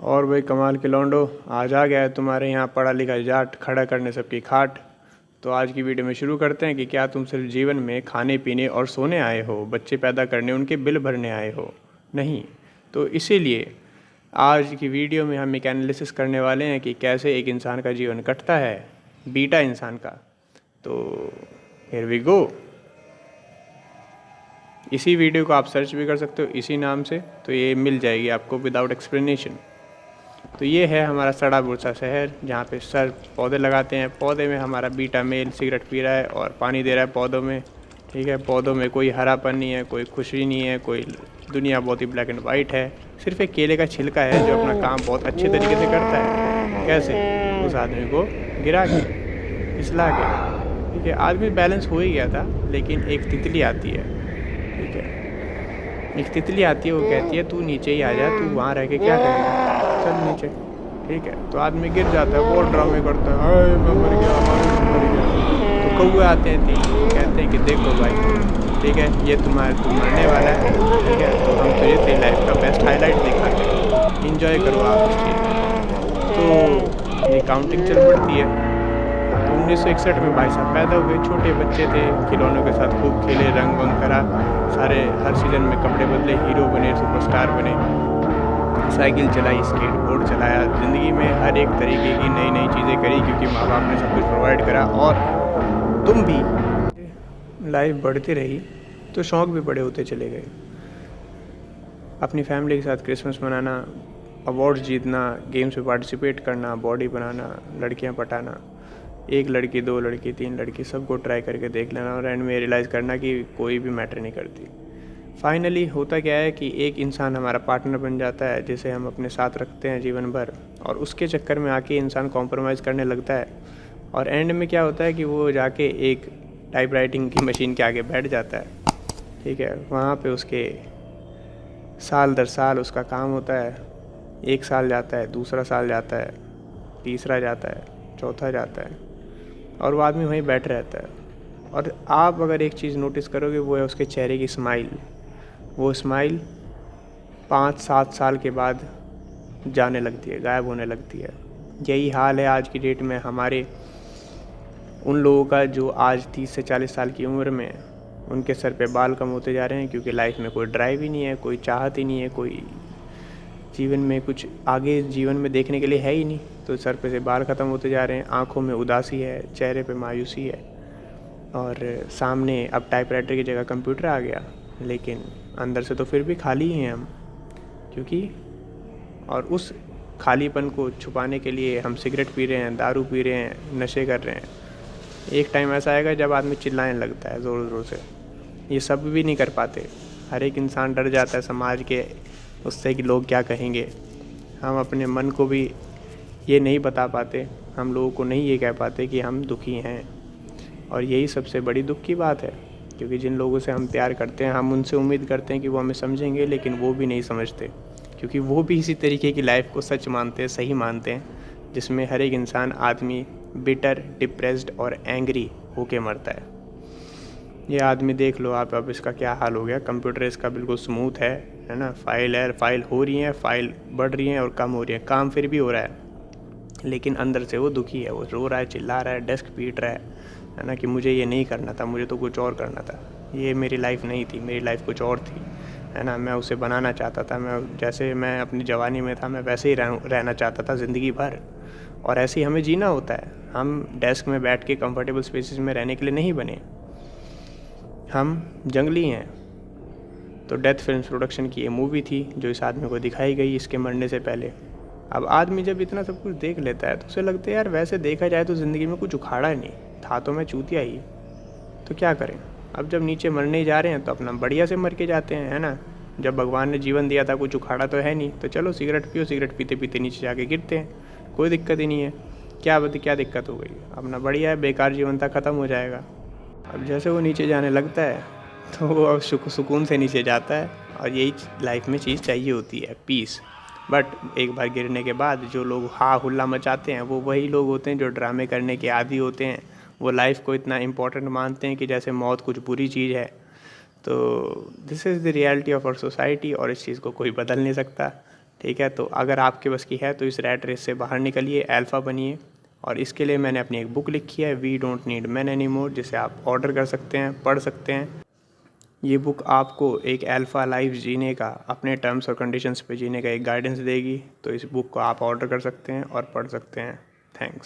और भाई कमाल के लौंडो, आज आ गया है तुम्हारे यहाँ पढ़ा लिखा जाट, खड़ा करने सबकी खाट। तो आज की वीडियो में शुरू करते हैं कि क्या तुम सिर्फ जीवन में खाने पीने और सोने आए हो, बच्चे पैदा करने, उनके बिल भरने आए हो? नहीं। तो इसीलिए आज की वीडियो में हम एक एनालिसिस करने वाले हैं कि कैसे एक इंसान का जीवन कटता है, बीटा इंसान का। तो हियर वी गो। इसी वीडियो को आप सर्च भी कर सकते हो इसी नाम से, तो ये मिल जाएगी आपको विदाउट एक्सप्लेनेशन। तो ये है हमारा सड़ा बुरसा शहर, जहाँ पे सर पौधे लगाते हैं। पौधे में हमारा बीटा मेल सिगरेट पी रहा है और पानी दे रहा है पौधों में। ठीक है, पौधों में कोई हरापन नहीं है, कोई खुशी नहीं है, कोई दुनिया बहुत ही ब्लैक एंड वाइट है। सिर्फ एक केले का छिलका है जो अपना काम बहुत अच्छे तरीके से करता है। कैसे? उस आदमी को गिरा के, फिसला के। ठीक है, आदमी बैलेंस हो ही गया था, लेकिन एक तितली आती है। ठीक है, एक तितली आती है, वो कहती है तू नीचे ही आ जा, तू वहाँ रह के क्या करेगा, चल नीचे। ठीक है, तो आदमी गिर जाता है, बहुत ड्रामे करता है, हाय मैं मर गया, हाय मैं मर गया। तो कौवे आते हैं, तीन, कहते हैं कि देखो भाई, ठीक है, ये तू मरने वाला है। ठीक है, तो हम तुझे तेरी लाइफ का बेस्ट हाईलाइट दिखाते, इंजॉय करो आप इस चीज़ में। तो ये काउंटिंग चल पड़ती है। तो 1961 में भाई साहब पैदा हुए, छोटे बच्चे थे, खिलौनों के साथ खूब खेले, रंग वंग करा, सारे हर सीज़न में कपड़े बदले, हीरो बने, सुपरस्टार बने, साइकिल चलाई, स्केटबोर्ड चलाया, ज़िंदगी में हर एक तरीके की नई नई चीज़ें करी, क्योंकि माँ बाप ने सब कुछ प्रोवाइड करा। और तुम भी लाइफ बढ़ती रही तो शौक़ भी बड़े होते चले गए। अपनी फैमिली के साथ क्रिसमस मनाना, अवार्ड्स जीतना, गेम्स में पार्टिसिपेट करना, बॉडी बनाना, लड़कियां पटाना, एक लड़की, दो लड़की, तीन लड़की, सबको ट्राई करके देख लेना और एंड में रियलाइज़ करना कि कोई भी मैटर नहीं करती। फाइनली होता क्या है कि एक इंसान हमारा पार्टनर बन जाता है, जिसे हम अपने साथ रखते हैं जीवन भर, और उसके चक्कर में आके इंसान कॉम्प्रोमाइज़ करने लगता है। और एंड में क्या होता है कि वो जाके एक टाइपराइटिंग की मशीन के आगे बैठ जाता है। ठीक है, वहाँ पे उसके साल दर साल उसका काम होता है। एक साल जाता है, दूसरा साल जाता है, तीसरा जाता है, चौथा जाता है, और वो आदमी वहीं बैठ रहता है। और आप अगर एक चीज़ नोटिस करोगे, वो है उसके चेहरे की स्माइल। वो स्माइल 5-7 साल के बाद जाने लगती है, गायब होने लगती है। यही हाल है आज की डेट में हमारे उन लोगों का जो आज 30 से 40 साल की उम्र में उनके सर पे बाल कम होते जा रहे हैं, क्योंकि लाइफ में कोई ड्राइव ही नहीं है, कोई चाहत ही नहीं है, कोई जीवन में कुछ आगे जीवन में देखने के लिए है ही नहीं। तो सर पे से बाल ख़त्म होते जा रहे हैं, आँखों में उदासी है, चेहरे पे मायूसी है, और सामने अब टाइपराइटर की जगह कंप्यूटर आ गया, लेकिन अंदर से तो फिर भी खाली ही हैं हम। क्योंकि और उस खालीपन को छुपाने के लिए हम सिगरेट पी रहे हैं, दारू पी रहे हैं, नशे कर रहे हैं। एक टाइम ऐसा आएगा जब आदमी चिल्लाने लगता है ज़ोर ज़ोर से। ये सब भी नहीं कर पाते। हर एक इंसान डर जाता है समाज के उससे कि लोग क्या कहेंगे। हम अपने मन को भी ये नहीं बता पाते, हम लोगों को नहीं ये कह पाते कि हम दुखी हैं। और यही सबसे बड़ी दुख की बात है, क्योंकि जिन लोगों से हम प्यार करते हैं, हम उनसे उम्मीद करते हैं कि वो हमें समझेंगे, लेकिन वो भी नहीं समझते, क्योंकि वो भी इसी तरीके की लाइफ को सच मानते हैं, सही मानते हैं, जिसमें हर एक इंसान आदमी बिटर, डिप्रेस्ड और एंग्री होके मरता है। ये आदमी देख लो आप, अब इसका क्या हाल हो गया। कंप्यूटर इसका बिल्कुल स्मूथ है ना, फाइल हो रही हैं, फाइल बढ़ रही हैं और कम हो रही हैं, काम फिर भी हो रहा है, लेकिन अंदर से वो दुखी है, वो रो रहा है, चिल्ला रहा है, डेस्क पीट रहा है ना, कि मुझे ये नहीं करना था, मुझे तो कुछ और करना था, ये मेरी लाइफ नहीं थी, मेरी लाइफ कुछ और थी, है ना। मैं उसे बनाना चाहता था, मैं जैसे मैं अपनी जवानी में था, मैं वैसे ही रहना चाहता था ज़िंदगी भर, और ऐसे ही हमें जीना होता है। हम डेस्क में बैठ के कंफर्टेबल स्पेसेस में रहने के लिए नहीं बने, हम जंगली हैं। तो डेथ फिल्म्स प्रोडक्शन की ये मूवी थी जो इस आदमी को दिखाई गई इसके मरने से पहले। अब आदमी जब इतना सब कुछ देख लेता है तो उसे लगता है यार, वैसे देखा जाए तो ज़िंदगी में कुछ उखाड़ा ही नहीं था, तो मैं चूतिया ही, तो क्या करें। अब जब नीचे मरने ही जा रहे हैं तो अपना बढ़िया से मर के जाते हैं, है ना। जब भगवान ने जीवन दिया था, कुछ उखाड़ा तो है नहीं, तो चलो सिगरेट पियो, सिगरेट पीते पीते नीचे जाके गिरते हैं, कोई दिक्कत ही नहीं है। क्या दिक्कत हो गई, अपना बढ़िया है, बेकार जीवन था, ख़त्म हो जाएगा। अब जैसे वो नीचे जाने लगता है तो वो अब सुकून से नीचे जाता है, और यही लाइफ में चीज़ चाहिए होती है, पीस। बट एक बार गिरने के बाद जो लोग हा हुल्ला मचाते हैं, वो वही लोग होते हैं जो ड्रामे करने के आदी होते हैं। वो लाइफ को इतना इम्पोर्टेंट मानते हैं कि जैसे मौत कुछ बुरी चीज़ है। तो this is the reality of our society, और इस चीज़ को कोई बदल नहीं सकता। ठीक है। तो अगर आपके बस की है तो इस रैट रेस से बाहर निकलिए, अल्फ़ा बनिए। और इसके लिए मैंने अपनी एक बुक लिखी है, we don't need man any more, जिसे आप ऑर्डर कर सकते हैं, पढ़ सकते हैं। ये बुक आपको एक अल्फ़ा लाइफ जीने का, अपने टर्म्स और कंडीशंस पे जीने का एक गाइडेंस देगी। तो इस बुक को आप ऑर्डर कर सकते हैं और पढ़ सकते हैं। थैंक्स।